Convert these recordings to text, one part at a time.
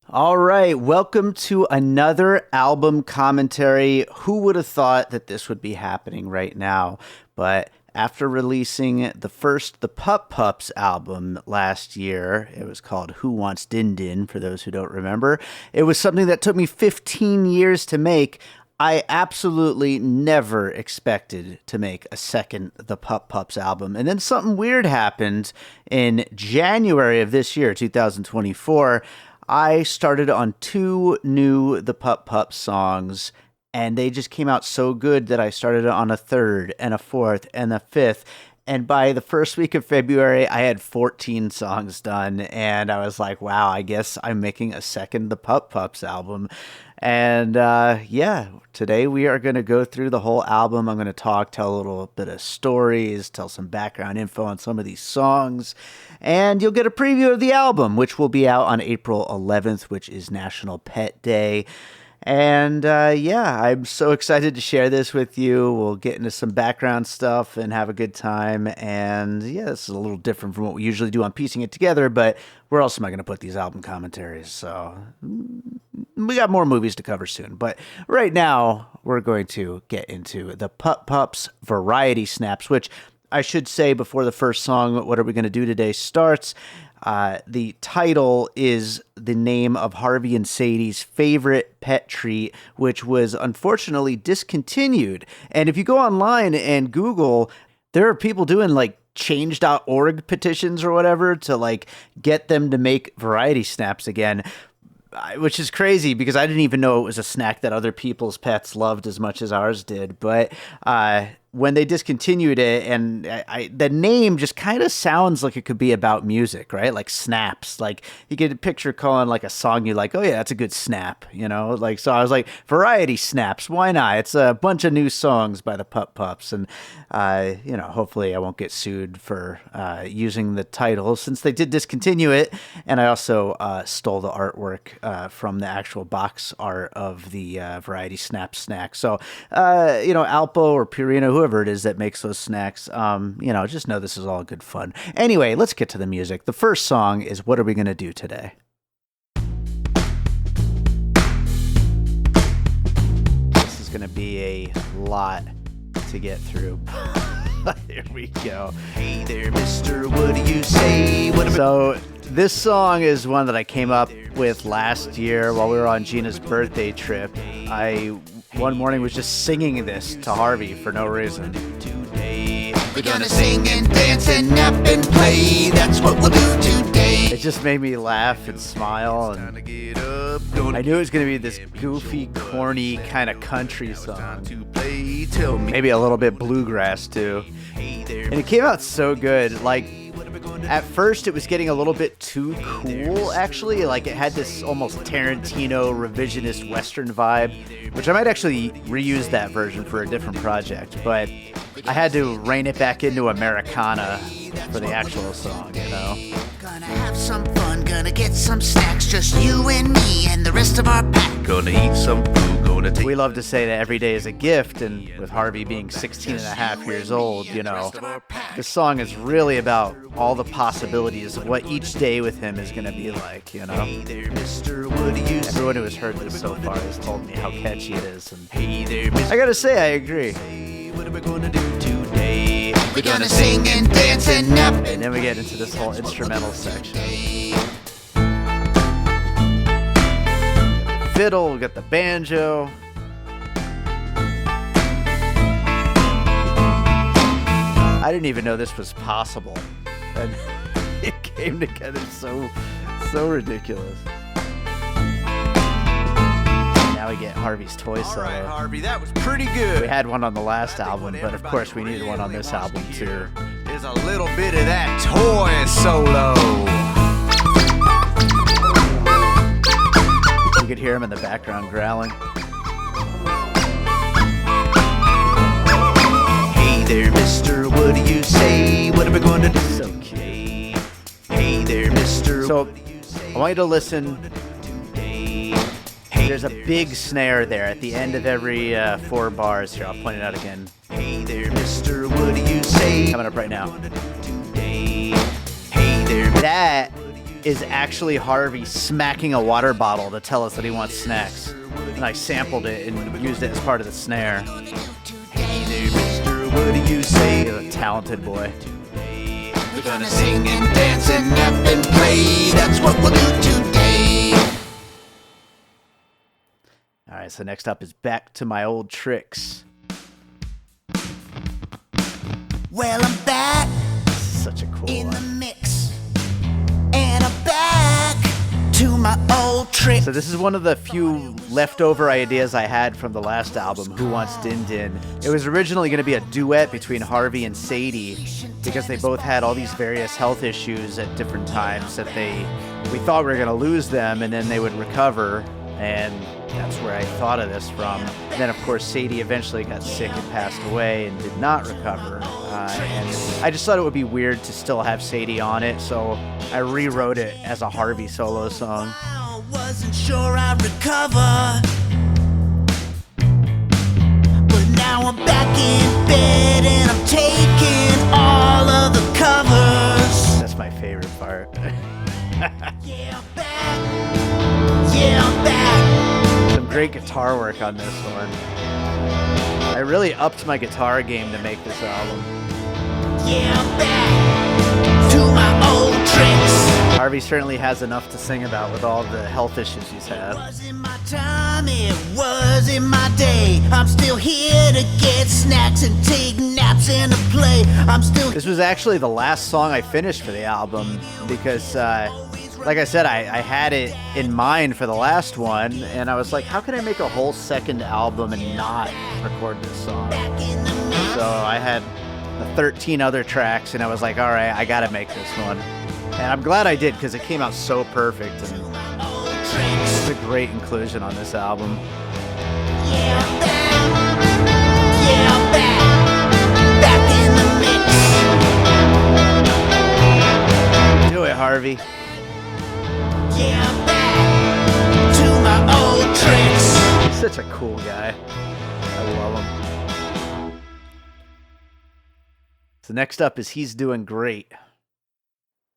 All right, welcome to another album commentary. Who would have thought that this would be happening right now? But after releasing the Pup Pups album last year, it was called Who Wants Din Din, for those who don't remember. It was something that took me 15 years to make. I absolutely never expected to make a second The Pup Pups album. And then something weird happened in January of this year, 2024. I started on 2 new The Pup Pups songs, and they just came out so good that I started on a 3rd and a 4th and a 5th. And by the first week of February, I had 14 songs done, and I was like, wow, I guess I'm making a second The Pup Pups album. And today we are going to go through the whole album. I'm going to tell a little bit of stories, tell some background info on some of these songs, and you'll get a preview of the album, which will be out on April 11th, which is National Pet Day. And I'm so excited to share this with you. We'll get into some background stuff and have a good time. And this is a little different from what we usually do on piecing it together, but where else am I going to put these album commentaries? So we got more movies to cover soon. But right now, we're going to get into the Pup Pups Variety Snaps, which I should say before the first song, What Are We Going to Do Today, starts. The title is the name of Harvey and Sadie's favorite pet treat, which was unfortunately discontinued. And if you go online and Google, there are people doing like change.org petitions or whatever to like get them to make variety snaps again, which is crazy because I didn't even know it was a snack that other people's pets loved as much as ours did. But when they discontinued it, and the name just kind of sounds like it could be about music, right? Like snaps. Like you get a picture calling like a song you like, oh yeah, that's a good snap, you know? Like, so I was like, variety snaps, why not? It's a bunch of new songs by the Pup Pups. And, hopefully I won't get sued for using the title since they did discontinue it. And I also stole the artwork from the actual box art of the variety snap snack. So, Alpo or Purina, whoever it is that makes those snacks, just know this is all good fun. Anyway, let's get to the music. The first song is What Are We Gonna Do Today? This is gonna be a lot to get through. Here we go. Hey there, mister, what do you say? So this song is one that I came up with last year while we were on Gina's birthday trip. One morning was just singing this to Harvey for no reason. Today, we're gonna sing and dance and nap and play. That's what we'll do today. It just made me laugh and smile, and I knew it was gonna be this goofy, corny kind of country song. Maybe a little bit bluegrass too. And it came out so good. Like, at first, it was getting a little bit too cool, actually. Like, it had this almost Tarantino revisionist Western vibe, which I might actually reuse that version for a different project. But I had to rein it back into Americana for the actual song, you know? Gonna have some fun, gonna get some snacks, just you and me and the rest of our pack. Gonna eat some food, gonna take... We love to say that every day is a gift, and with Harvey being 16 and a half years old, this song is really about all the possibilities of what each day with him is gonna be like, you know? Hey there, mister, what do you say? Everyone who has heard this so far has told me how catchy it is, and hey there, mister, I gotta say, I agree. What are we gonna do today? We're gonna sing and dance and nap. And then we get into this whole instrumental section. Fiddle, we got the banjo. I didn't even know this was possible. And it came together so ridiculous. Now we get Harvey's toy solo. All right, Harvey, that was pretty good. We had one on the last album, but of course we needed one on this album too. There's a little bit of that toy solo. You could hear him in the background growling. Hey there, mister, what do you say? What are we going to do? So cute. Hey there, mister. So I want you to listen. There's a big snare there at the end of every 4 bars. Here, I'll point it out again. Hey there, mister, what do you say? Coming up right now. Hey there. That is actually Harvey smacking a water bottle to tell us that he wants snacks. And I sampled it and used it as part of the snare. Hey there, mister, what do you say? He's a talented boy. We're gonna sing and dance and nap and play. That's what we'll do today. All right, so next up is Back to My Old Tricks. Well, I'm back Such a cool in the one. mix, and I'm back to my old tricks. So this is one of the few leftover ideas I had from the last album, Who Wants Din Din. It was originally going to be a duet between Harvey and Sadie because they both had all these various health issues at different times that we thought we were going to lose them and then they would recover, and that's where I thought of this from. And then, of course, Sadie eventually got sick and passed away and did not recover. And I just thought it would be weird to still have Sadie on it, so I rewrote it as a Harvey solo song. I wasn't sure I'd recover, but now I'm back in bed and I'm taking all of the covers. That's my favorite part. Yeah, I'm back. Yeah, I'm back. Some great guitar work on this one. I really upped my guitar game to make this album. Yeah, I'm back to my old tricks. Harvey certainly has enough to sing about with all the health issues he's had. It wasn't my time, it wasn't my day. I'm still here to get snacks and take naps and to play. I'm still. This was actually the last song I finished for the album because, like I said, I had it in mind for the last one, and I was like, how can I make a whole second album and not record this song? So I had the 13 other tracks, and I was like, all right, I gotta make this one. And I'm glad I did because it came out so perfect, and it's a great inclusion on this album. Yeah, I'm back. Yeah, I'm back. Back in the mix. Do it, Harvey. Yeah, I'm back to my old tricks. He's such a cool guy. I love him. So next up is He's Doing Great.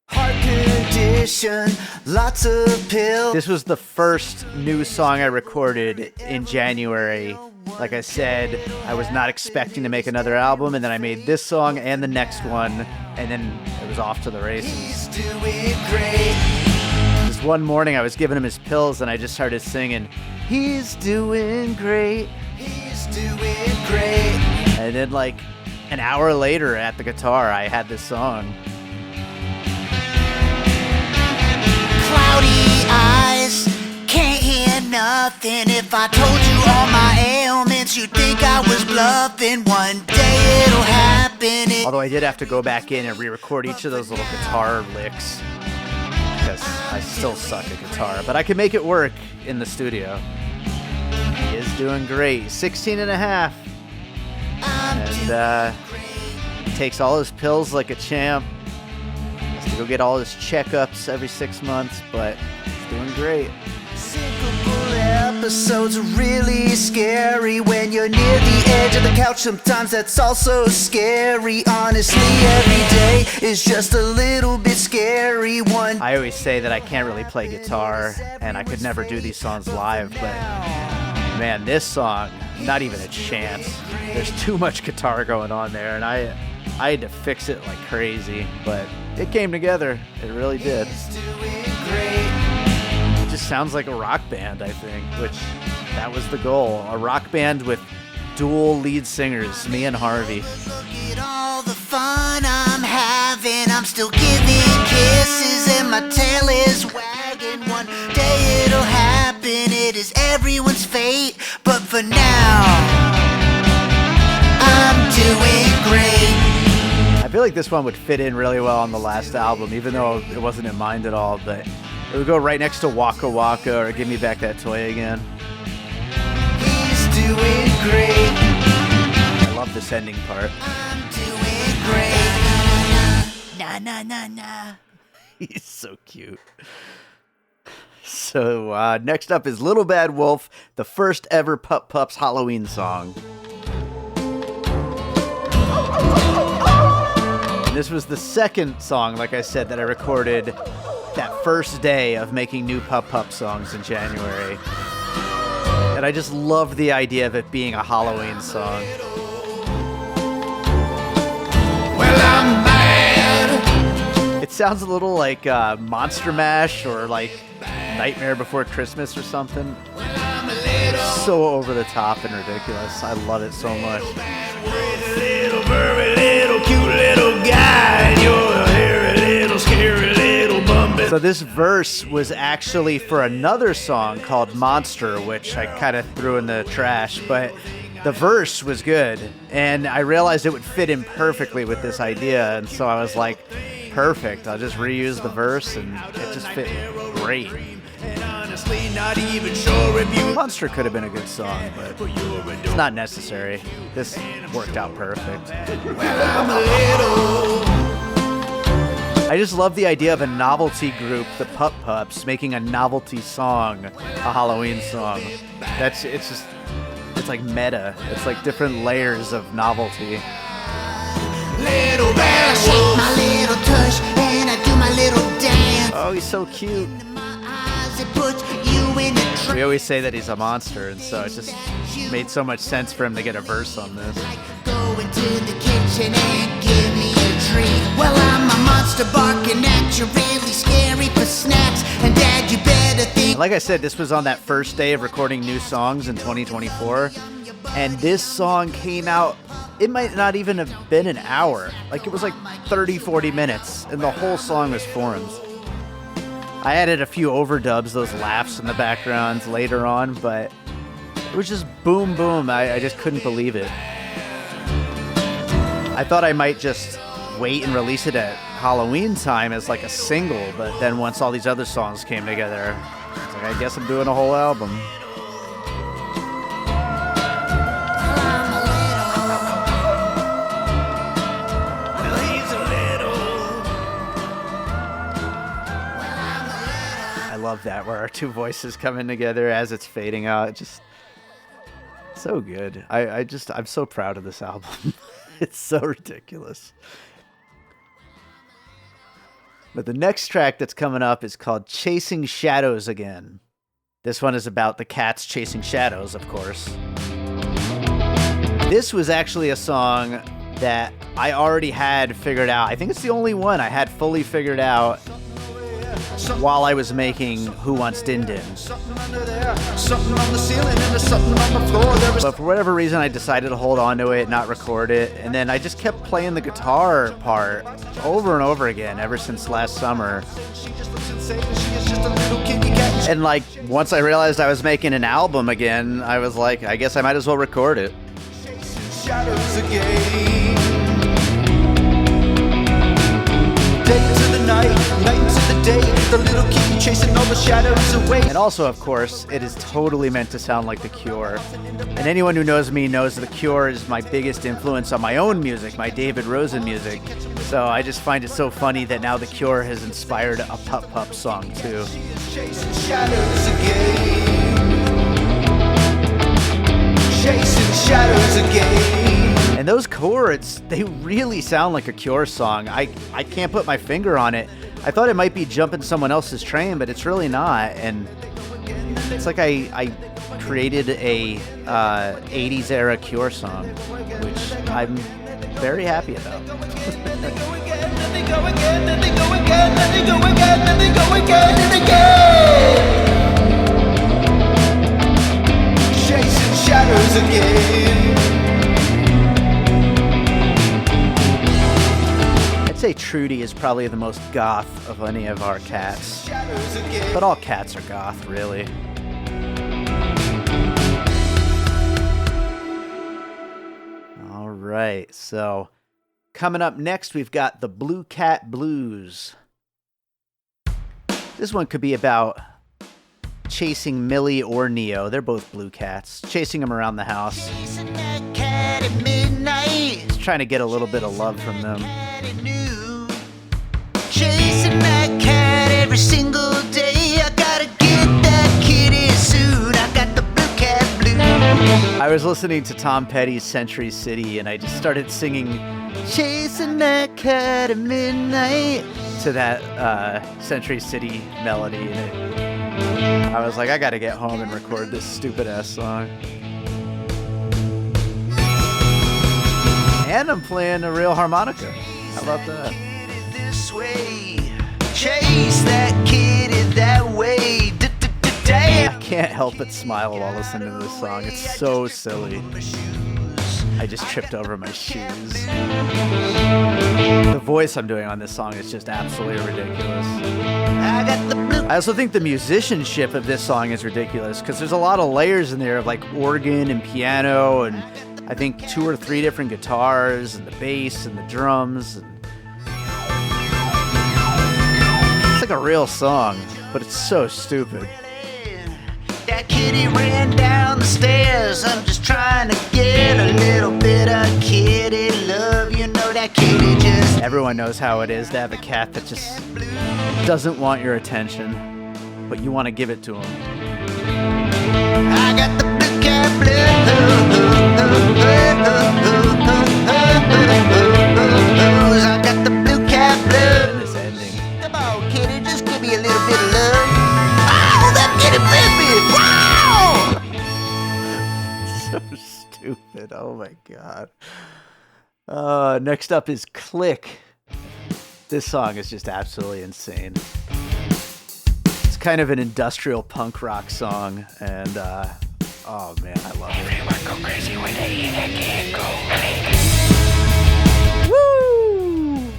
Heart condition, lots of pills. This was the first new song I recorded in January. Like I said, I was not expecting to make another album, and then I made this song and the next one, and then it was off to the races. He's doing great. This one morning I was giving him his pills, and I just started singing, He's doing great. He's doing great. And then like an hour later at the guitar, I had this song. Cloudy eyes, can't hear nothing. If I told you all my ailments, you'd think I was bluffing. One day it'll happen. Although I did have to go back in and re-record each of those little guitar licks because I still suck at guitar, but I can make it work in the studio. He is doing great. 16 and a half. And he takes all his pills like a champ. Has to go get all his checkups every 6 months, but he's doing great. Cyclical episodes are really scary when you're near the edge of the couch. Sometimes that's also scary. Honestly, every day is just a little bit scary. I always say that I can't really play guitar, and I could never do these songs live, but man, this song, not even a chance. There's too much guitar going on there, and I had to fix it like crazy, but it came together. It really did. It just sounds like a rock band, I think, which that was the goal. A rock band with dual lead singers, me and Harvey. Look at all the fun I'm having. I'm still giving kisses and my tail is wagging. One day it'll happen. It is everyone's fate. But for now, I'm doing great. I feel like this one would fit in really well on the last album, even though it wasn't in mind at all, but it would go right next to Waka Waka or Give Me Back That Toy Again. He's doing great. I love this ending part. I'm doing great. Na na na na. He's so cute. So next up is Little Bad Wolf, the first ever Pup Pups Halloween song. And this was the second song, like I said, that I recorded that first day of making new Pup Pup songs in January. And I just loved the idea of it being a Halloween song. Well, I'm mad. It sounds a little like Monster Mash or like Nightmare Before Christmas or something. So over the top and ridiculous. I love it so much. Little furry, little cute little guy, and you're a hairy little scary little bumpy. So this verse was actually for another song called Monster, which I kind of threw in the trash, but the verse was good, and I realized it would fit in perfectly with this idea, and so I was like, perfect, I'll just reuse the verse, and it just fit great. Not even sure if you Monster could have been a good song, but it's not necessary. This worked out perfect. I'm a little. I just love the idea of a novelty group, the Pup Pups, making a novelty song, a Halloween song. It's like meta. It's like different layers of novelty. Little bear, shake my little tush, and I do my little dance. Oh, he's so cute. It puts you in a trance. We always say that he's a monster, and so it just made so much sense for him to get a verse on this. Go into the kitchen and give me a treat. Well, I'm a monster barking at you, really scary for snacks. And Dad, you better think. Like I said, this was on that first day of recording new songs in 2024, and this song came out, it might not even have been an hour. Like, it was like 30, 40 minutes, and the whole song was formed. I added a few overdubs, those laughs in the backgrounds later on, but it was just boom, boom. I just couldn't believe it. I thought I might just wait and release it at Halloween time as like a single, but then once all these other songs came together, I was like, I guess I'm doing a whole album. Love that, where our two voices come in together as it's fading out. Just so good. I'm so proud of this album. It's so ridiculous. But the next track that's coming up is called Chasing Shadows Again. This one is about the cats chasing shadows, of course. This was actually a song that I already had figured out. I think it's the only one I had fully figured out while I was making Who Wants Din Din. But for whatever reason, I decided to hold on to it, not record it, and then I just kept playing the guitar part over and over again ever since last summer. And like, once I realized I was making an album again, I was like, I guess I might as well record it. Shadows again. Day to the night, night to the day, the little kid chasing all the shadows away. And also, of course, it is totally meant to sound like The Cure. And anyone who knows me knows The Cure is my biggest influence on my own music, my David Rosen music. So I just find it so funny that now The Cure has inspired a Pup Pup song too. Chasing shadows again. Chasing shadows again. And those chords, they really sound like a Cure song. I can't put my finger on it. I thought it might be Jumping Someone Else's Train, but it's really not. And it's like I created a 80s era Cure song, which I'm very happy about. Chasing shadows again. I'd say Trudy is probably the most goth of any of our cats. But all cats are goth, really. All right, so coming up next, we've got the Blue Cat Blues. This one could be about chasing Millie or Neo. They're both blue cats, chasing them around the house. Chasing that cat at midnight. Just trying to get a little bit of love from them. Chasing that cat every single day. I gotta get that kitty soon. I got the blue cat blues. I was listening to Tom Petty's Century City, and I just started singing chasing that cat at midnight, to that Century City melody. And I was like, I gotta get home and record this stupid ass song. And I'm playing a real harmonica. How about that? This way, chase that kitty that way. I can't help but smile while listening to this song. It's so silly. I just tripped over my shoes. The voice I'm doing on this song is just absolutely ridiculous. I also think the musicianship of this song is ridiculous because there's a lot of layers in there of like organ and piano and I think 2 or 3 different guitars and the bass and the drums. It's like a real song, but it's so stupid. That kitty ran down the stairs. I'm just trying to get a little bit of kitty love. You know that kitty just... Everyone knows how it is to have a cat that just doesn't want your attention, but you want to give it to him. I got the blue cat blues. I got the blue cat blues. And this ending. Come on, kitty, just give me a little bit of love. Oh, that kitty bit. Wow! So stupid. Oh my god. Next up is Click. This song is just absolutely insane. It's kind of an industrial punk rock song, and oh man, I love it. Everyone go crazy when they eat a can't go click. Woo!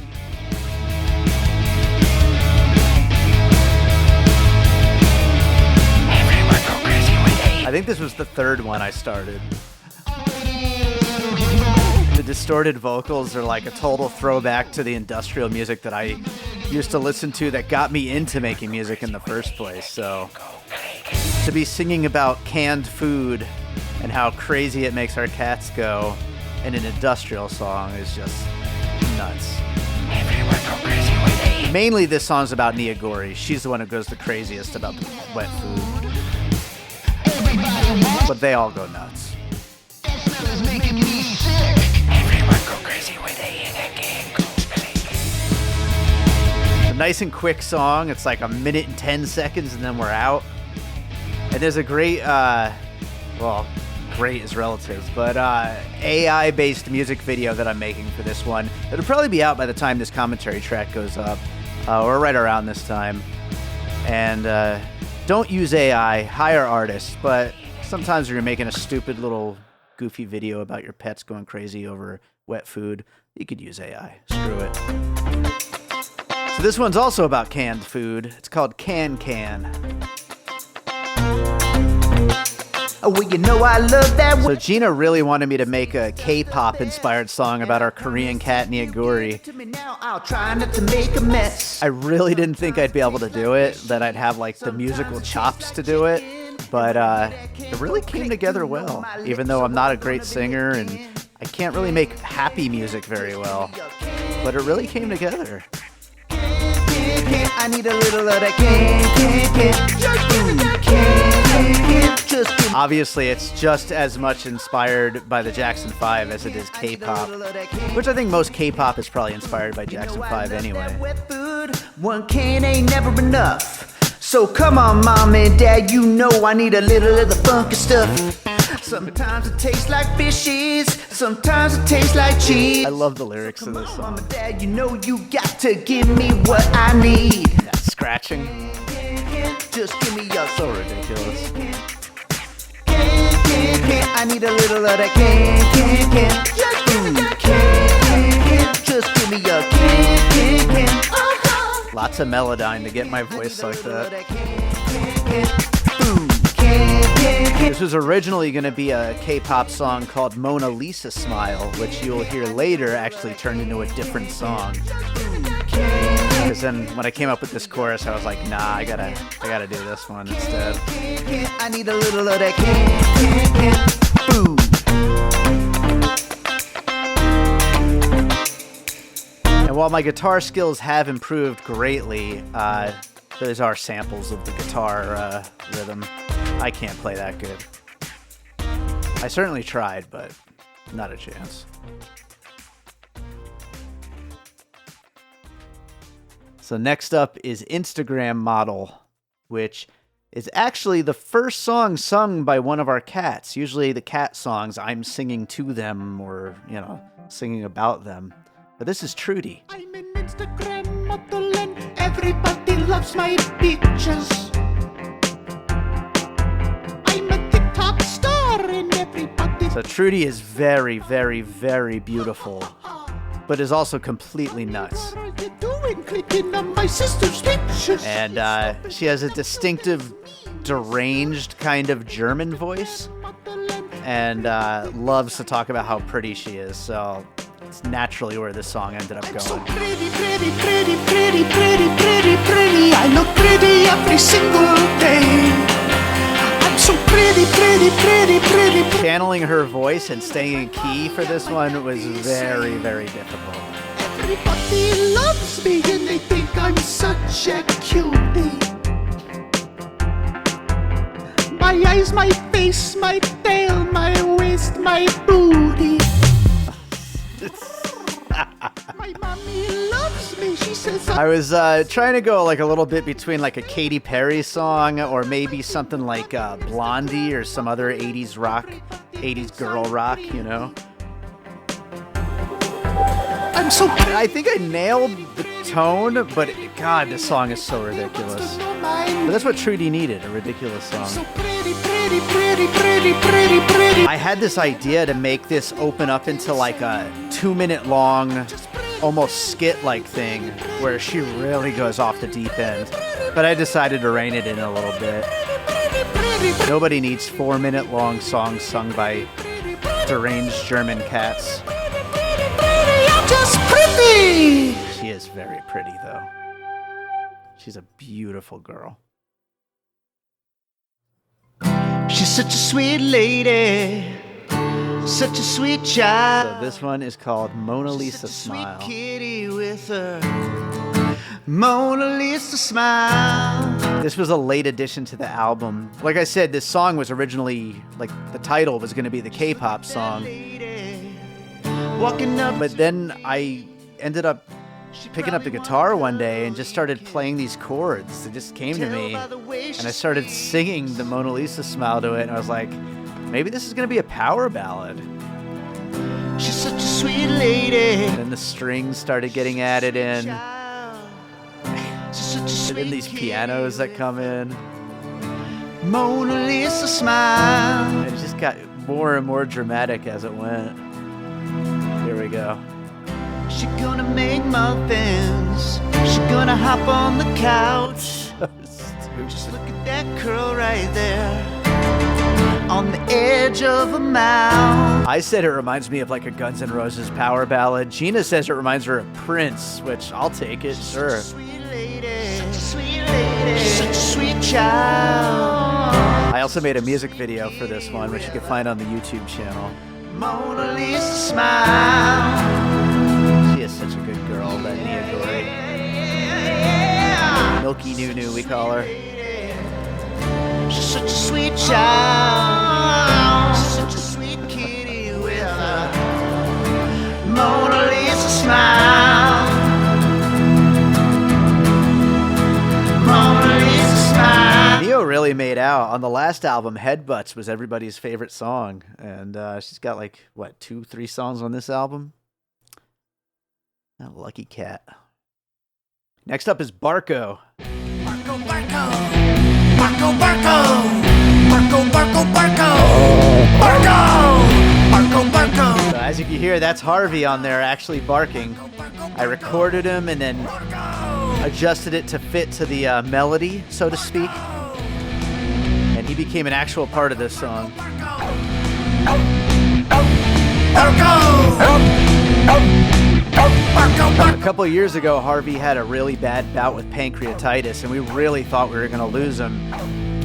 Everyone go crazy when they eat. I think this was the 3rd one I started. The distorted vocals are like a total throwback to the industrial music that I used to listen to that got me into making music in the first place. So to be singing about canned food and how crazy it makes our cats go in an industrial song is just nuts. Everyone go crazy when they eat. Mainly this song's about Nia Gori. She's the one who goes the craziest about the wet food. But they all go nuts. Making me sick. Everyone go crazy when they eat a can't go click. A nice and quick song. It's like 1 minute and 10 seconds and then we're out. And there's a great, well, great is relative, but AI-based music video that I'm making for this one. It'll probably be out by the time this commentary track goes up, or right around this time. And don't use AI, hire artists, but sometimes when you're making a stupid little goofy video about your pets going crazy over wet food, you could use AI. Screw it. So this one's also about canned food. It's called Can. Oh, well, you know I love that. So Gina really wanted me to make a K-pop inspired song about our Korean cat Nia Gori. I'll try not to make a mess. I really didn't think I'd be able to do it, that I'd have like the musical chops to do it, but it really came together well, even though I'm not a great singer and I can't really make happy music very well, but it really came together. I need a little of that can. Obviously, it's just as much inspired by the Jackson 5 as it is K-pop, which I think most K-pop is probably inspired by Jackson 5 anyway. One can ain't never enough. So come on, mom and dad, you know I need a little of the funky stuff. Sometimes it tastes like fishes, sometimes it tastes like cheese. I love the lyrics of this song. Mom and dad, you know you got to give me what I need. That scratching, Just give me your so ridiculous. I need a little of that can. Just give me your can. Lots of Melodyne to get my voice like that. This was originally going to be a K-pop song called Mona Lisa Smile, which you'll hear later actually turned into a different song. Because then when I came up with this chorus, I was like, nah, I gotta do this one instead. I need a little of that can. Boom. And while my guitar skills have improved greatly, those are samples of the guitar rhythm. I can't play that good. I certainly tried, but not a chance. So next up is Instagram Model, which is actually the first song sung by one of our cats. Usually the cat songs, I'm singing to them or, singing about them. But this is Trudy. I'm an Instagram model and everybody loves my pictures. I'm a TikTok star and everybody... So Trudy is very, very, very beautiful, but is also completely nuts. And she has a distinctive, deranged kind of German voice, and loves to talk about how pretty she is. So it's naturally where this song ended up going. So pretty, pretty, pretty, pretty, pretty, pretty, pretty. I look pretty every single day. I'm so pretty, pretty, pretty, pretty, pretty. Channeling her voice and staying in key for this one was very, very difficult. Everybody loves me and they think I'm such a cutie. My eyes, my face, my tail, my waist, my booty. My mommy loves me, she says I was trying to go like a little bit between like a Katy Perry song or maybe something like Blondie or some other 80s rock, 80s girl rock, I'm so pretty. I think I nailed the tone, but God, this song is so ridiculous. But that's what Trudy needed, a ridiculous So song. pretty, pretty, pretty, pretty, pretty, pretty. I had this idea to make this open up into like a 2-minute long, almost skit-like thing where she really goes off the deep end. But I decided to rein it in a little bit. Nobody needs 4-minute long songs sung by deranged German cats. I'm just pretty. She is very pretty, though. She's a beautiful girl. She's such a sweet lady, such a sweet child. So this one is called Mona Lisa Such a Smile. sweet kitty with her Mona Lisa smile. This was a late addition to the album. Like I said, this song was originally, like, the title was going to be the K-pop song. Walking up, But then I ended up picking up the guitar one day and just started playing these chords. It just came to me. And I started singing the Mona Lisa Smile to it. And I was like, maybe this is going to be a power ballad. she's such a sweet lady. And then the strings started getting added in. She's such a And sweet then these pianos that come in. Mona Lisa smile. And it just got more and more dramatic as it went. Here we go. She gonna make muffins. She gonna hop on the couch. Just look at that curl right there on the edge of a mouth. I said it reminds me of like a Guns N' Roses power ballad. Gina says it reminds her of Prince, which I'll take it, sure. Sweet lady, such a sweet lady, she's such a sweet child. I also made a music video for this one, which you can find on the YouTube channel. Mona Lisa smile. She is such a good girl, that Nia Dory. Milky Nunu, we call her. She's such a sweet child. She's such a sweet kitty with a Mona Lisa smile. Mona Lisa smile. Neo really made out. On the last album, Headbutts was everybody's favorite song. And she's got like, 2-3 songs on this album? A lucky cat. Next up is Barco. Barco, Barco. Barco, Barco. Barco, Barco, Barco. Barco. Barco, Barco. So as you can hear, that's Harvey on there actually barking. I recorded him and then adjusted it to fit to the melody, so to speak. And he became an actual part of this song. A couple of years ago, Harvey had a really bad bout with pancreatitis, and we really thought we were going to lose him.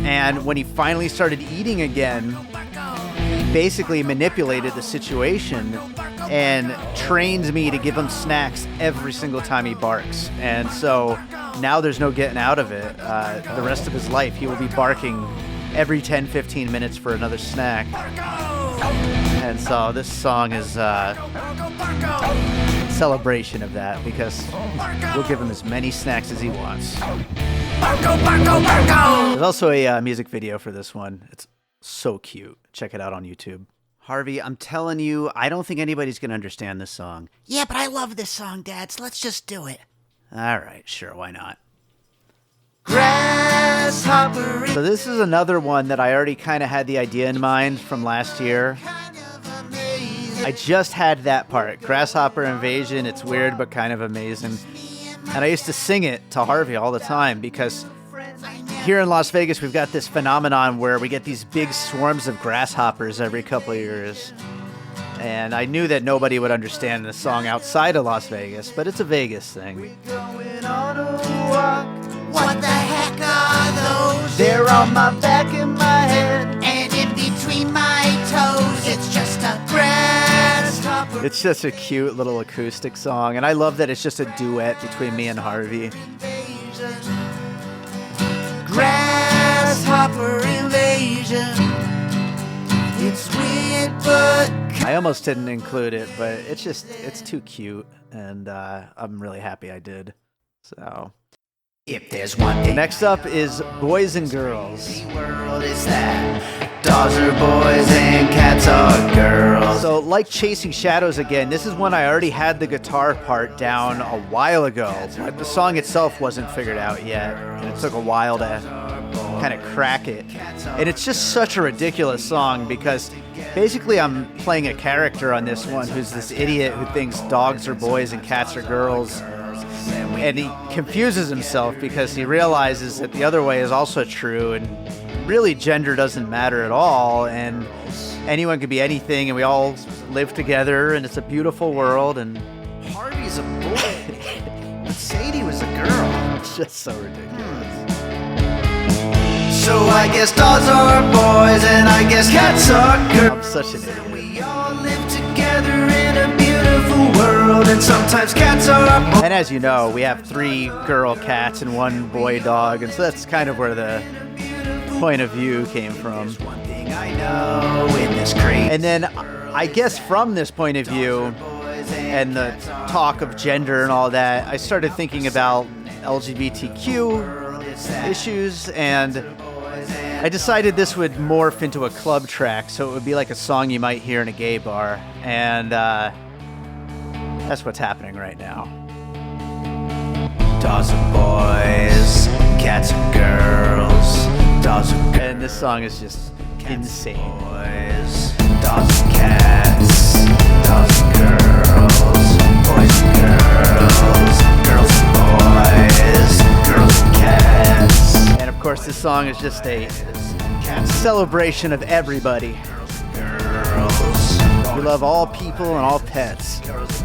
And when he finally started eating again, he basically manipulated the situation and trained me to give him snacks every single time he barks. And so now there's no getting out of it. The rest of his life, he will be barking every 10-15 minutes for another snack. And so this song is celebration of that because we'll give him as many snacks as he wants. There's also a music video for this one. It's so cute. Check it out on YouTube. Harvey, I'm telling you, I don't think anybody's going to understand this song. Yeah, but I love this song, Dad, so let's just do it. All right, sure, why not? Grasshopper. So this is another one that I already kind of had the idea in mind from last year. I just had that part, Grasshopper Invasion. It's weird, but kind of amazing. And I used to sing it to Harvey all the time because here in Las Vegas, we've got this phenomenon where we get these big swarms of grasshoppers every couple of years. And I knew that nobody would understand the song outside of Las Vegas, but it's a Vegas thing. What the heck are those? They're on my back and my head. And in between my toes, it's just a grasshopper. It's just a cute little acoustic song, and I love that it's just a duet between me and Harvey. Grasshopper invasion. It's weird, but I almost didn't include it, but it's too cute, and I'm really happy I did. So, if there's one thing next up is Boys and Girls. the world is that dogs are boys and cats are girls. So, like Chasing Shadows again, this is one I already had the guitar part down a while ago, but the song itself wasn't figured out yet, and it took a while to kind of crack it. And it's just such a ridiculous song because basically I'm playing a character on this one who's this idiot who thinks dogs are boys and cats are girls. And he confuses himself because he realizes that the other way is also true, and really gender doesn't matter at all, and anyone could be anything, and we all live together, and it's a beautiful world, and Harvey's a boy, but Sadie was a girl. it's just so ridiculous. So I guess dogs are boys and I guess cats are girls. I'm such an idiot. We all live together in a beautiful world, and sometimes cats are boys. And as you know, we have 3 girl cats and 1 boy dog, and so that's kind of where the point of view came from. One thing I know in this crazy And then I guess from this point of view and the talk of gender and all that, I started thinking about LGBTQ issues, and I decided this would morph into a club track, so it would be like a song you might hear in a gay bar, and that's what's happening right now. dogs are boys, cats are girls, dogs are girls. And this song is just insane. Boys, dogs and cats, dogs and girls, boys and girls, girls and boys, girls and cats, And of course, this song is just a celebration of everybody. girls, We love all people and all pets. girls.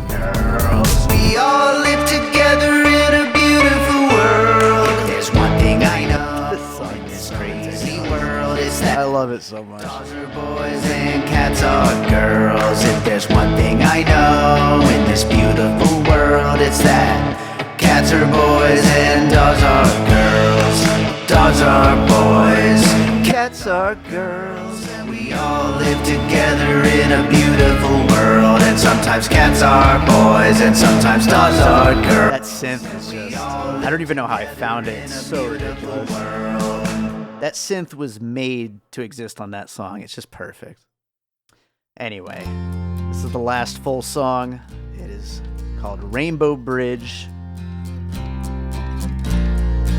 We all live together in a beautiful world. There's one thing I know This song in is this so crazy world is that I love it so much. dogs are boys and cats are girls. If there's one thing I know in this beautiful world, it's that cats are boys and dogs are girls. Dogs are boys, cats are girls. And we all live together in a beautiful world. And sometimes cats are boys and sometimes dogs are girls. That synth is just, I don't even know how I found it. It's so ridiculous. That synth was made to exist on that song. It's just perfect. Anyway, this is the last full song. It is called Rainbow Bridge.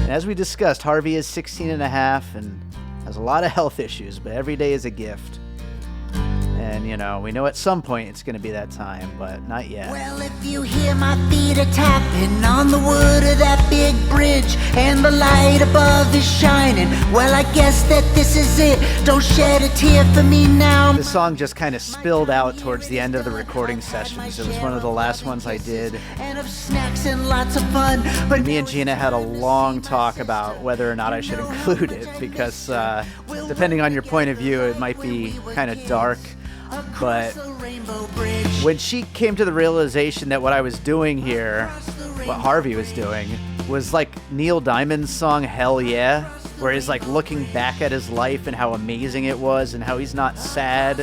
And as we discussed, Harvey is 16 and a half and has a lot of health issues, but every day is a gift. And, you know, we know at some point it's going to be that time, but not yet. Well, if you hear my feet a tapping on the wood of that big bridge and the light above is shining, well, I guess that this is it. Don't shed a tear for me now. The song just kind of spilled out towards the end of the recording sessions. It was one of the last ones I did. And of snacks and lots of fun, but Me and Gina had a long talk about whether or not I should include it because depending on your point of view, it might be kind of dark. But when she came to the realization that what I was doing here, what Harvey was doing, was like Neil Diamond's song Hell Yeah, where he's like looking back at his life and how amazing it was and how he's not sad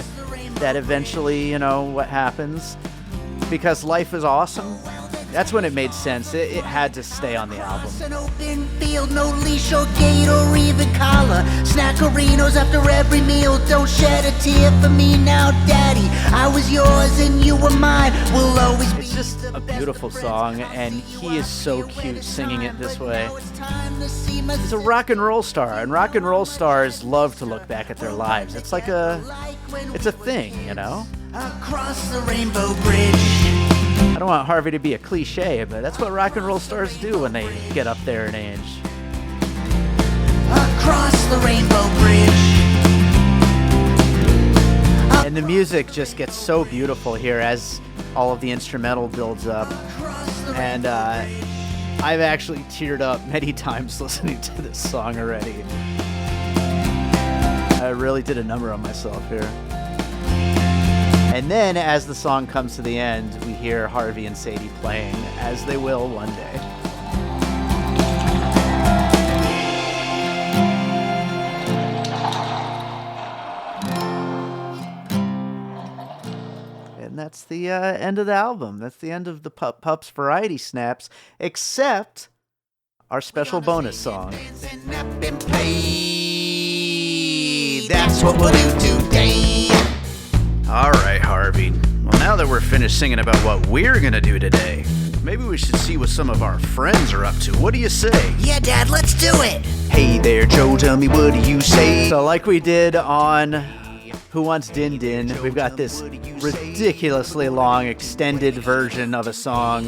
that eventually, you know, what happens. because life is awesome. That's when it made sense. It had to stay on the album. An open field, no leash or gate or even collar. Snackerinos after every meal. Don't shed a tear for me now, Daddy. I was yours and you were mine. We'll always be. It's just a beautiful song, and he is so cute singing it this way. He's a rock and roll star, and rock and roll stars love to look back at their lives. It's like it's a thing, you know? Across the Rainbow Bridge. I don't want Harvey to be a cliche, but that's what rock and roll stars do when they get up there in age. Across the Rainbow Bridge. And the music just gets so beautiful here as all of the instrumental builds up. And I've actually teared up many times listening to this song already. I really did a number on myself here. And then, as the song comes to the end, we hear Harvey and Sadie playing, as they will one day. And that's the end of the album. That's the end of the Pup Pups Variety Snaps, except our special bonus song. That's what we'll do today. All right, Harvey. Well, now that we're finished singing about what we're gonna do today, maybe we should see what some of our friends are up to. What do you say? Yeah, Dad, let's do it. Hey there, Joe, tell me what do you say? So like we did on Who Wants Din Din, we've got this ridiculously long extended version of a song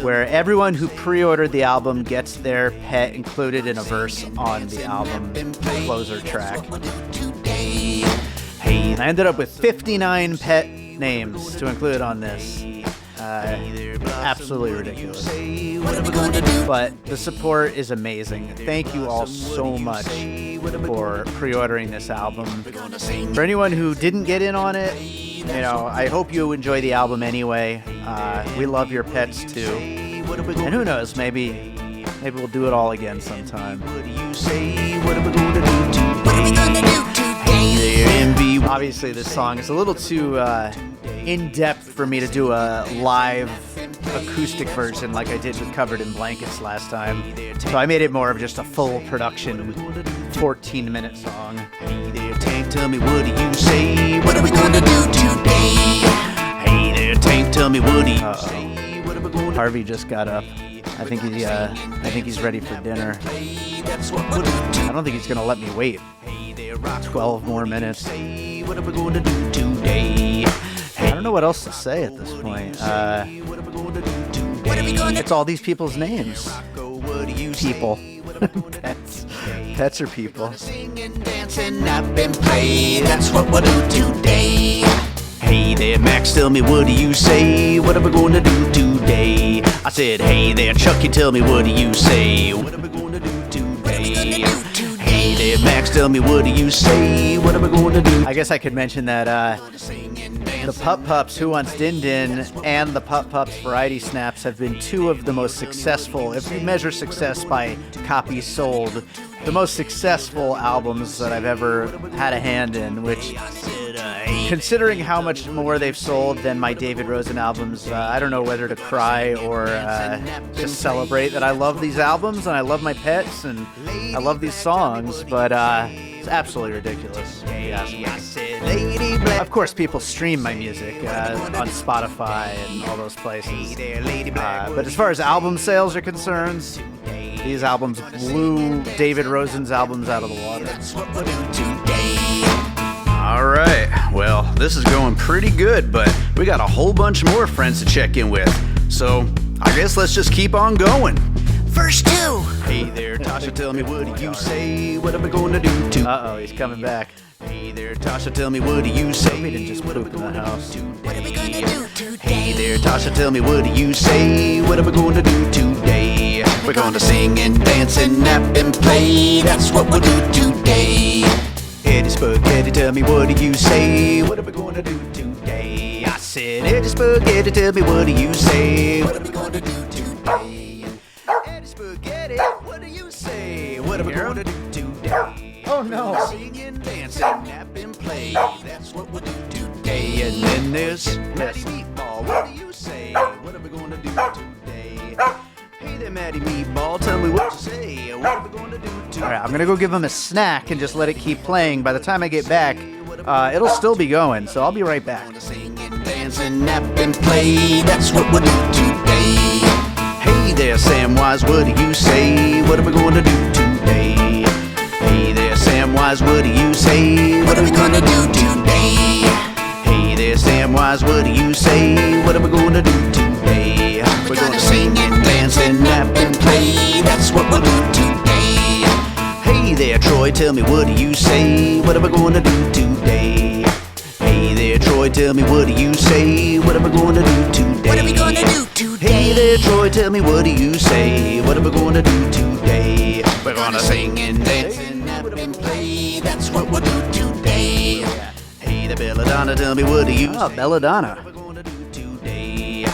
where everyone who pre-ordered the album gets their pet included in a verse on the album closer track. And I ended up with 59 pet names to include on this. Absolutely ridiculous. But the support is amazing. Thank you all so much for pre-ordering this album. For anyone who didn't get in on it, you know, I hope you enjoy the album anyway. We love your pets too. And who knows, maybe we'll do it all again sometime. What are we gonna do today? Obviously, this song is a little too in-depth for me to do a live acoustic version like I did with Covered in Blankets last time. So I made it more of just a full production 14-minute song. Hey there, Tank, tell me what do you say? What are we gonna do today? Hey there, Tank, tell me what do you say? What are we gonna Harvey just got up. I think he's ready for dinner. I don't think he's gonna let me wait 12 more minutes. What are we gonna do today? I don't know what else to say at this point. It's all these people's names. People. Pets. Pets are people. Singing, dancing, up and play. That's what we'll do today. Hey there, Max, tell me what do you say? What are we gonna do today? I said, hey there, Chucky, tell me what do you say? What are we gonna do today? Hey there, Max, tell me what do you say? What are we gonna do? I guess I could mention that the Pup Pups, Who Wants Din Din, and the Pup Pups Variety Snaps have been two of the most successful, if you measure success by copies sold, the most successful albums that I've ever had a hand in, which, considering how much more they've sold than my David Rosen albums, I don't know whether to cry or just celebrate that I love these albums and I love my pets and I love these songs, but it's absolutely ridiculous. Of course, people stream my music on Spotify and all those places. But as far as album sales are concerned, these albums blew David Rosen's albums out of the water. All right, well, this is going pretty good, but we got a whole bunch more friends to check in with. So I guess let's just keep on going. Verse 2. Hey there, Tasha, tell me what do you say? What are we going to do to? Uh-oh, he's coming back. Hey there, Tasha, tell me what do you say? We didn't just poop in the house. What are we gonna do today? Hey there, Tasha, tell me what do you say? What are we going to do today? We're gonna sing and dance and nap and play. That's what we'll do today. Eddie Spaghetti, tell me what do you say? What are we going to do today? I said, Eddie Spaghetti, tell me what do you say? What are we gonna do today? Eddie Spaghetti, what do you say? What are we going to do today? Oh no! Sing and dance and nap and play. That's what we'll do today. And then there's Meatball, what do you say? I'm going to go give him a snack and just let it keep playing. By the time I get back, it'll still be going, so I'll be right back. Sing and dance and nap and play, that's what we'll do today. Hey there, Samwise, what do you say? What are we going to do today? Hey there, Samwise, what do you say? What are we going to do today? Hey there, Samwise, what do you say? What are we going to do today? We're going to sing and dance and nap and play, that's what we'll do today. Hey there, Troy, tell me, what do you say? What are we going to do today? Hey there, Troy, tell me, what do you say? What are we going to do today? What are we going to do today? Hey there, Troy, tell me, what do you say? What are we going to do today? We're going to sing and dance and nap and play, that's what we'll do today. Hey there, Belladonna, tell me, what do you say? Oh, Belladonna. What are we going to do today?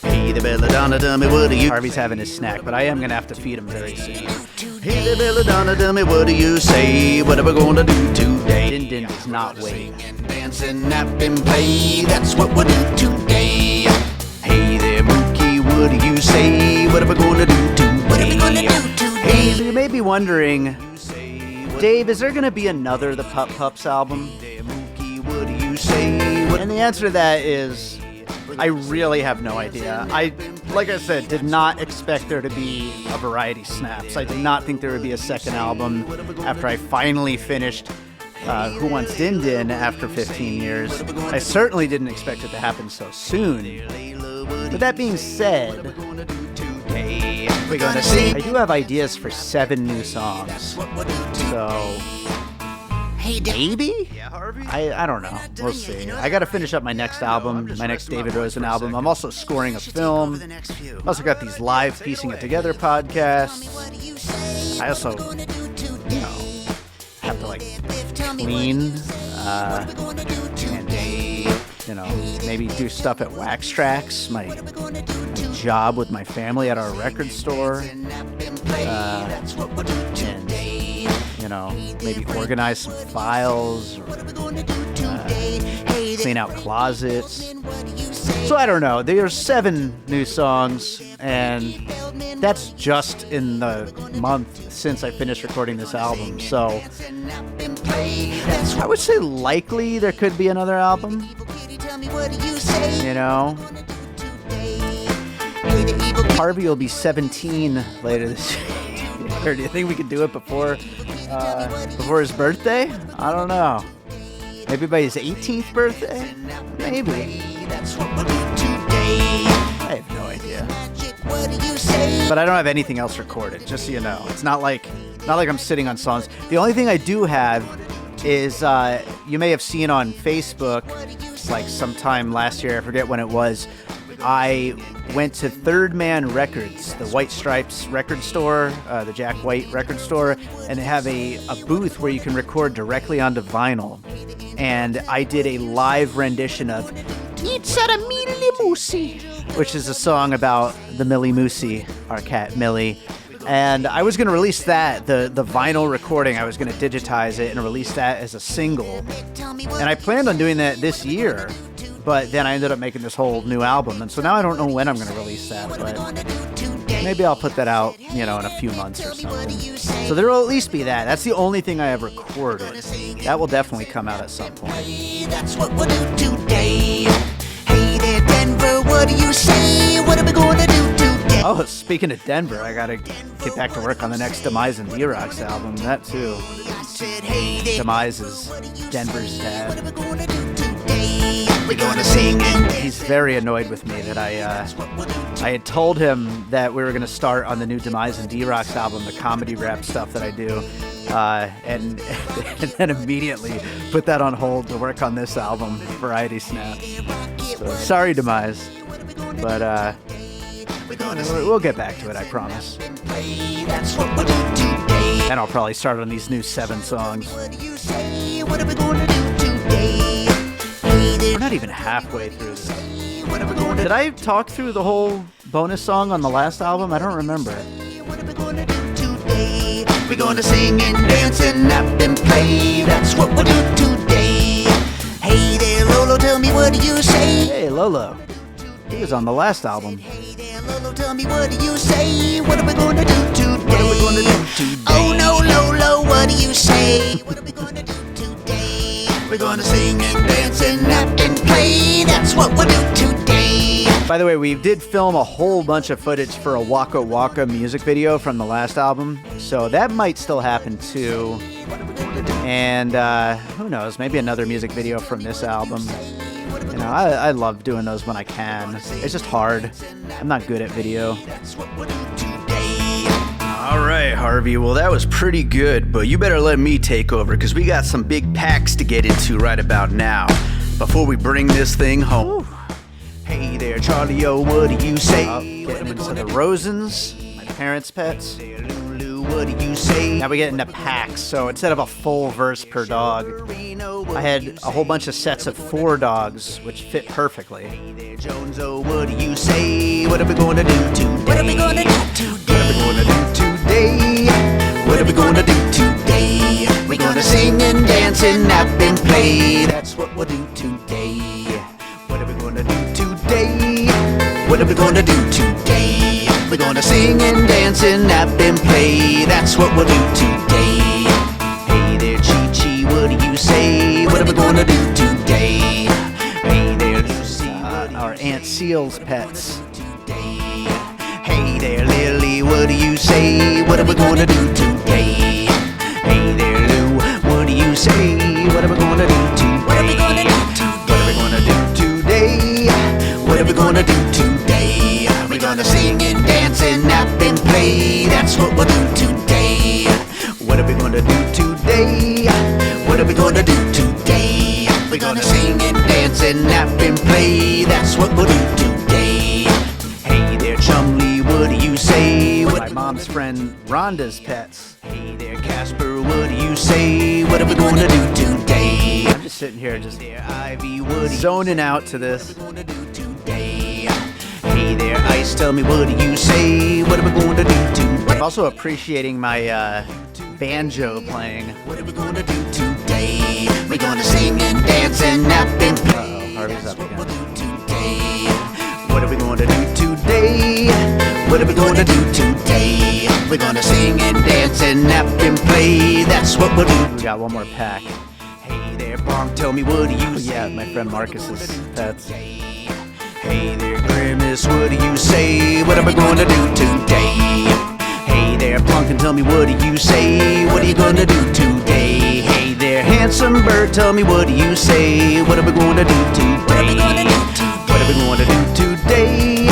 Hey there, Belladonna, tell me, what do you... Harvey's having his snack, but I am going to have to feed him very soon. Hey there, Belladonna, tell me, what do you say? What are we going to do today? Din Din does not wait. Sing and dance and nap and play, that's what we'll do today. Hey there, Mookie, what do you say? What are we going to do today? What are we going to do today? Hey, so you may be wondering, Dave, is there going to be another The Pup Pups album? What do you say? And the answer to that is, I really have no idea. Like I said, did not expect there to be a Variety Snaps. I did not think there would be a second album after I finally finished Who Wants Din Din after 15 years. I certainly didn't expect it to happen so soon. But that being said, We're gonna sing. I do have ideas for 7 new songs. So, maybe? I don't know. We'll see. I got to finish up my next album, my next David Rosen album. I'm also scoring a film. I've also got these live Piecing It Together podcasts. I also, have to, clean, and, maybe do stuff at Wax Tracks, my job with my family at our record store. Maybe organize some files, or clean out closets. So I don't know. There's 7 new songs, and that's just in the month since I finished recording this album. So I would say likely there could be another album. Harvey will be 17 later this year. Do you think we could do it before his birthday? I don't know. Maybe by his 18th birthday? Maybe. I have no idea. But I don't have anything else recorded, just so you know. It's not like I'm sitting on songs. The only thing I do have is, you may have seen on Facebook, sometime last year, I forget when it was, I went to Third Man Records, the White Stripes record store, the Jack White record store, and they have a booth where you can record directly onto vinyl. And I did a live rendition of It's a Millie Moosey, which is a song about the Millie Moosey, our cat Millie. And I was going to release that, the vinyl recording, I was going to digitize it and release that as a single. And I planned on doing that this year. But then I ended up making this whole new album, and so now I don't know when I'm going to release that, but maybe I'll put that out, in a few months or something. So there will at least be that. That's the only thing I have recorded. That will definitely come out at some point. That's what we'll do today. Hey there, Denver, what do you say? What are we going to do today? Oh, speaking of Denver, I got to get back to work on the next Demise and D-Rocks album. That too. Demise is Denver's dad. We're gonna sing and he's very annoyed with me that I had told him that we were going to start on the new Demise and D-Rocks album, the comedy rap stuff that I do, and then immediately put that on hold to work on this album, Variety Snaps. So, sorry, Demise, but we'll get back to it, I promise. And I'll probably start on these new 7 songs. We're not even halfway through this. Did I talk through the whole bonus song on the last album? I don't remember. We're gonna sing and dance and nap and play. That's what we'll do today. Hey there, Lolo, tell me, what do you say? Hey, Lolo. He was on the last album. Hey there, Lolo, tell me, what do you say? What are we gonna do today? What are we gonna do today? Oh no, Lolo, what do you say? What are we gonna do today? We're gonna sing and dance and nap and play. That's what we'll do today. By the way, we did film a whole bunch of footage for a Waka Waka music video from the last album, so that might still happen too. And who knows, maybe another music video from this album. You know, I love doing those when I can. It's just hard. I'm not good at video. All right, Harvey. Well, that was pretty good, but you better let me take over because we got some big packs to get into right about now before we bring this thing home. Hey there, Charlie, oh, what do you say? Getting into the Rosens, my parents' pets. What do you say? Now we get into packs, so instead of a full verse per dog, I had a whole bunch of sets of 4 dogs, which fit perfectly. Hey there, Jones, oh, what do you say? What are we going to do today? What are we going to do today? What are we going to do today? What are we going to do today? We're going to sing and dance and nap and play. That's what we'll do today. What are we going to do today? What are we going to do today? We're gonna sing and dance and nap and play. That's what we'll do today. Hey there, Chi-Chi, what do you say? What are we gonna do today? Hey there, Lucy, our Aunt Seal's pets. Hey there, Lily, what do you say? What are we gonna do today? Hey there, Lou, what do you say? What are we gonna do today? What are we gonna do today? What are we gonna do today? What are we gonna do today? We're gonna sing and dance and nap and play. That's what we'll do today. What are we gonna do today? What are we gonna do today? We're gonna sing and dance and nap and play. That's what we'll do today. Hey there, Chumley, what do you say? My mom's friend Rhonda's pets. Hey there, Casper, what do you say? What are we gonna do today? I'm just sitting here, just Ivy, zoning out to this. Hey there, Ice, tell me, what do you say? What are we going to do today? I'm also appreciating my banjo playing. What are we going to do today? We're going to sing and dance and nap and play. Harvey's up again. What are we going to do today? What are we going to do today? We're going to sing and dance and nap and play. That's what we'll do. We got one more pack. Hey there, Bonk, tell me, what do you say? Yeah, my friend Marcus's pets. Hey there, Grimace, what do you say? What are we going to do today? Hey there, Plunkin, tell me, what do you say? What are you going to do today? Hey there, Handsome Bird, tell me, what do you say? What are we going to do today? What are we going to do today? What are we going to do today?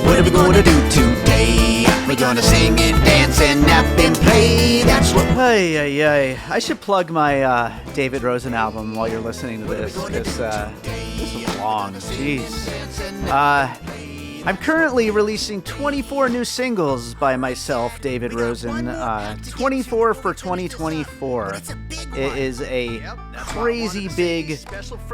What are we going to do today? We're going to sing and dance and nap and play. That's what... Hey. I should plug my David Rosen album while you're listening to this. This is long. Jeez. I'm currently releasing 24 new singles by myself, David Rosen. 24 for 2024. It is a crazy big,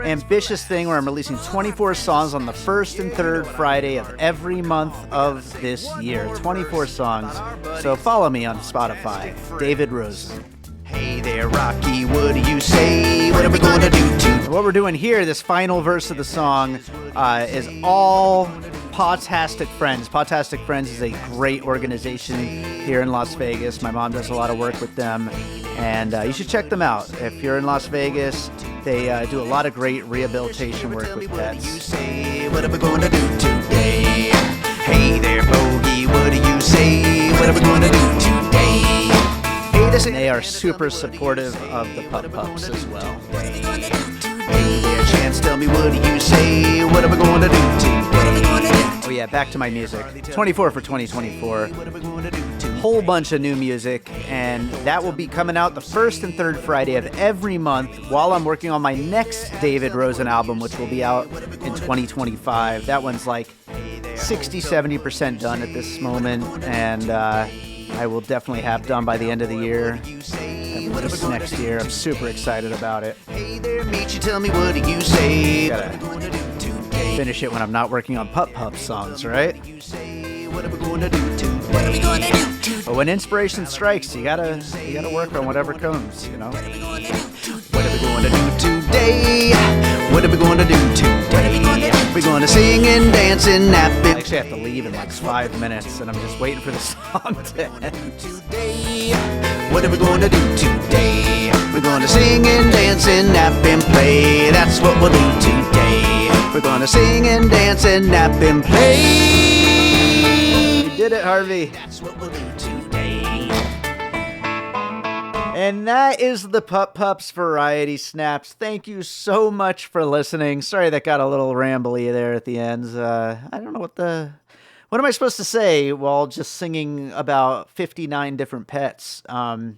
ambitious thing where I'm releasing 24 songs on the first and third Friday of every month of this year. 24 songs. So follow me on Spotify, David Rosen. Hey there, Rocky, what do you say? What are we going to do today? What we're doing here, this final verse of the song, is all Podtastic Friends. Podtastic Friends is a great organization here in Las Vegas. My mom does a lot of work with them, and you should check them out. If you're in Las Vegas, they do a lot of great rehabilitation work with pets. What are we going to do today? Hey there, Bogey, what do you say? What are we going to do today? And they are super supportive of the Pup Pups as well. Hey there, Chance, tell me, what do you say? What are we going to do today? Oh yeah, back to my music. 24 for 2024. Whole bunch of new music, and that will be coming out the first and third Friday of every month while I'm working on my next David Rosen album, which will be out in 2025. That one's like 60-70% done at this moment, and I will definitely have done by the end of the year. This next year, I'm super excited about it. Hey there, Meech, tell me, what do you say? Gotta finish it when I'm not working on Pup Pups songs, right? But when inspiration strikes, you gotta work on whatever comes, you know. What are we going to do today? What are we going to do today? We're gonna sing and dance and nap I and actually have to leave in like 5 minutes, and I'm just waiting for the song to end. today. What are we gonna do today? We're gonna sing and dance and nap and play. That's what we'll do today. We're gonna sing and dance and nap and play. You did it, Harvey. That's what we'll do today. And that is the Pup Pups Variety Snaps. Thank you so much for listening. Sorry that got a little rambly there at the end. I don't know what am I supposed to say while just singing about 59 different pets. The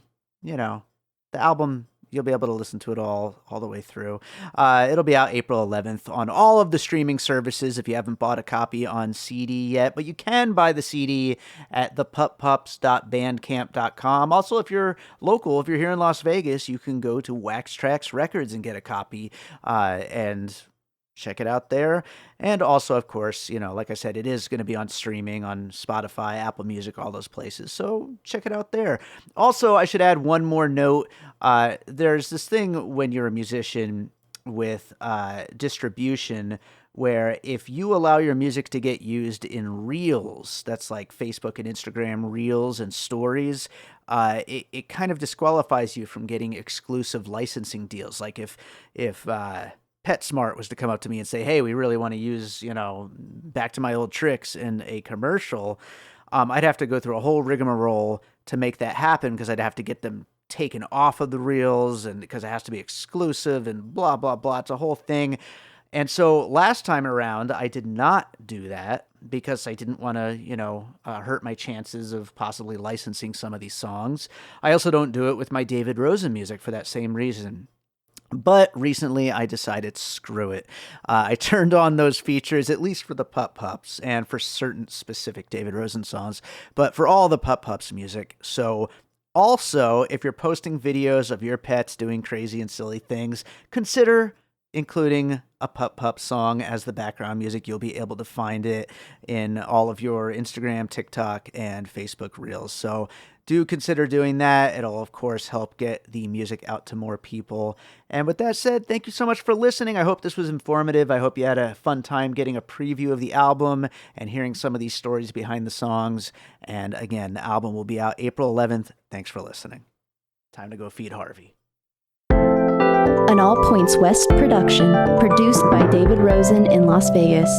album, you'll be able to listen to it all the way through. It'll be out April 11th on all of the streaming services if you haven't bought a copy on CD yet, but you can buy the CD at thepuppups.bandcamp.com. Also, if you're local, if you're here in Las Vegas, you can go to Wax Trax Records and get a copy and check it out there. And also, of course, like I said, it is going to be on streaming on Spotify, Apple Music, all those places. So check it out there. Also, I should add one more note. There's this thing when you're a musician with distribution where if you allow your music to get used in Reels, that's like Facebook and Instagram Reels and Stories, it kind of disqualifies you from getting exclusive licensing deals. Like if PetSmart was to come up to me and say, hey, we really want to use, Back to My Old Tricks in a commercial, I'd have to go through a whole rigmarole to make that happen because I'd have to get them taken off of the reels and because it has to be exclusive and blah, blah, blah. It's a whole thing. And so last time around, I did not do that because I didn't want to, hurt my chances of possibly licensing some of these songs. I also don't do it with my David Rosen music for that same reason. But recently I decided, screw it. I turned on those features, at least for the Pup Pups and for certain specific David Rosen songs, but for all the Pup Pups music. So also, if you're posting videos of your pets doing crazy and silly things, consider including a Pup Pup song as the background music. You'll be able to find it in all of your Instagram, TikTok, and Facebook Reels. So do consider doing that. It'll, of course, help get the music out to more people. And with that said, thank you so much for listening. I hope this was informative. I hope you had a fun time getting a preview of the album and hearing some of these stories behind the songs. And again, the album will be out April 11th. Thanks for listening. Time to go feed Harvey. An All Points West production, produced by David Rosen in Las Vegas.